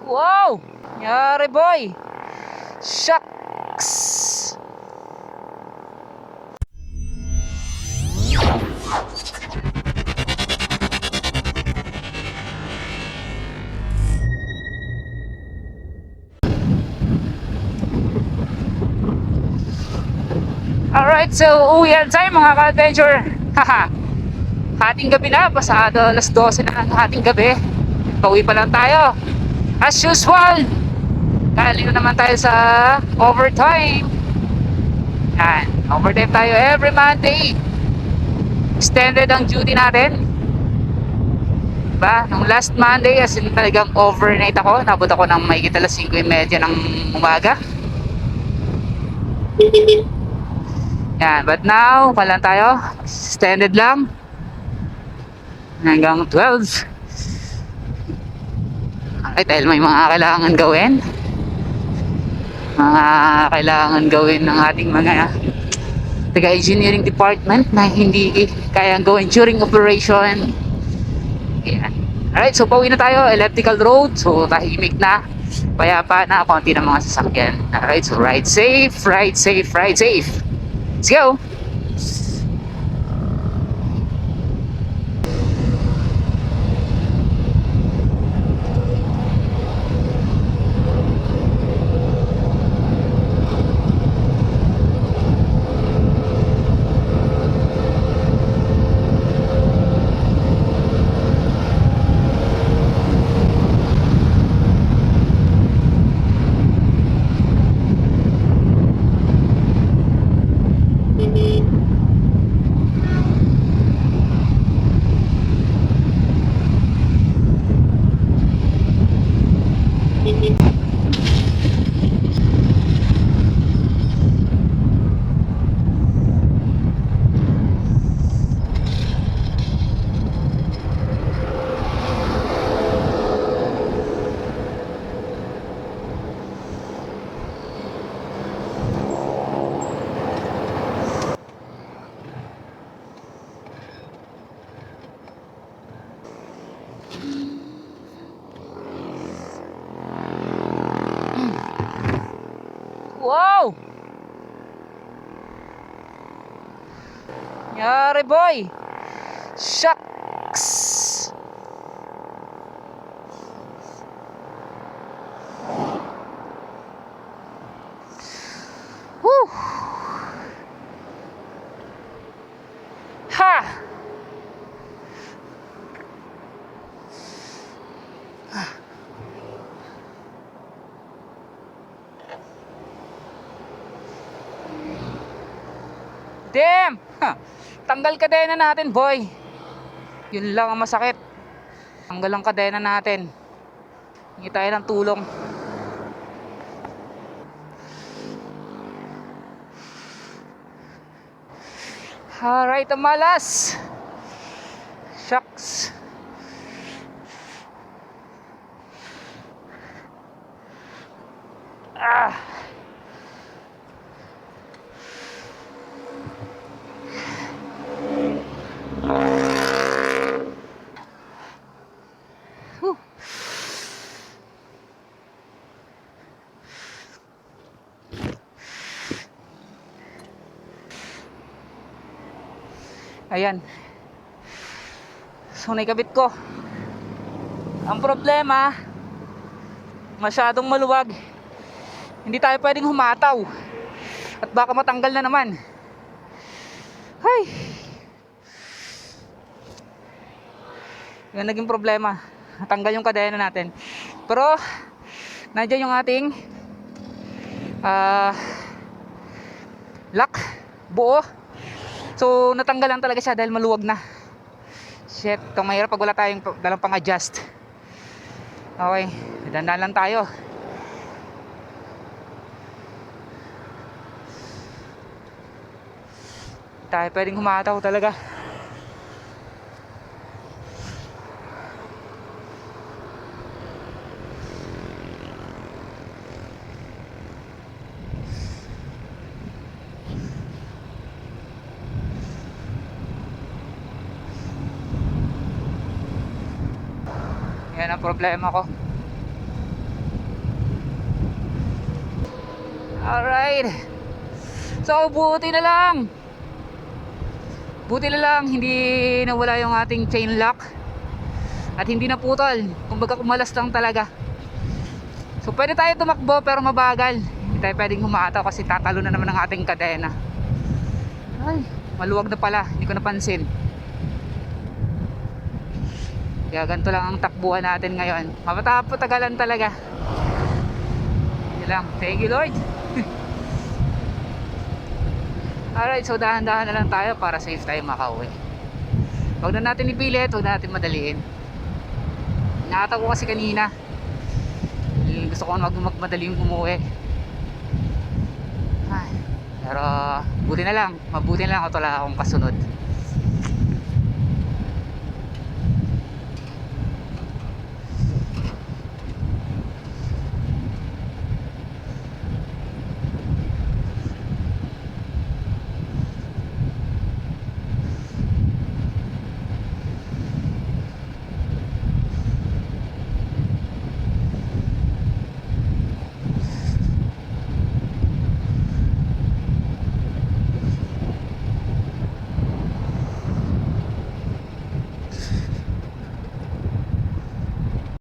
Wow! Yari boy! Shucks! Alright, so uwi na tayo mga ka-adventure. Haha. Hating gabi na, pasado alas 12 na ng hating gabi. Pauwi pa lang tayo. As usual, galing na naman tayo sa overtime. Yan, overtime tayo every Monday. Extended ang duty natin. Diba? Nung last Monday, as in talagang overnight ako. Nabot ako ng mahigit alas 5:30 ng umaga. Yan, but now, palang tayo. Extended lang. Hanggang 12. Ay, dahil may mga kailangan gawin. Mga kailangan gawin ng ating mga taga-engineering department na hindi kayang gawin during operation. Yan. Alright, so pauwi na tayo. Elliptical road. So, tahimik na. Payapa na. Konti na mga sasakyan. Alright, so ride safe, ride safe, ride safe. Let's go! Wow! Yari boy! Shucks! Woo! Ha! Damn! Ha! Tanggal kadena natin, boy. Yun lang ang masakit. Tanggal ang kadena natin. Hingi tayo ng tulong. Alright, ang malas. Shucks. Ah. Whew. Ayan. So naikabit ko. Ang problema, masyadong maluwag. Hindi tayo pwedeng humataw. At baka matanggal na naman. Hay. Yan naging problema. Natanggal yung kadena natin. Pero nandiyan yung ating lock buo. So natanggal lang talaga siya dahil maluwag na. Shit, itong mahirap pag wala tayong dalang pang adjust. Okay, dandan lang tayo. Tayo pwedeng humataw talaga. Yan ang problema ko. Alright. So, buti na lang. Buti na lang, hindi nawala yung ating chain lock. At hindi naputol. Kumbaga kumalas lang talaga. So, pwede tayo tumakbo pero mabagal. Hindi tayo pwedeng humataw kasi tatalo na naman ang ating kadena. Ay, maluwag na pala. Hindi ko napansin. Kaya ganito lang ang takbuhan natin ngayon. Mapatapotagalan talaga. Yun lang. Thank you, Lord. Alright, so dahan-dahan na lang tayo para safe tayo makauwi. Huwag na natin ipilit, huwag na natin madaliin. Nakataw ko kasi kanina. Gusto ko magmadaling umuwi. Ay, pero buti na lang, mabuti na lang at wala akong kasunod.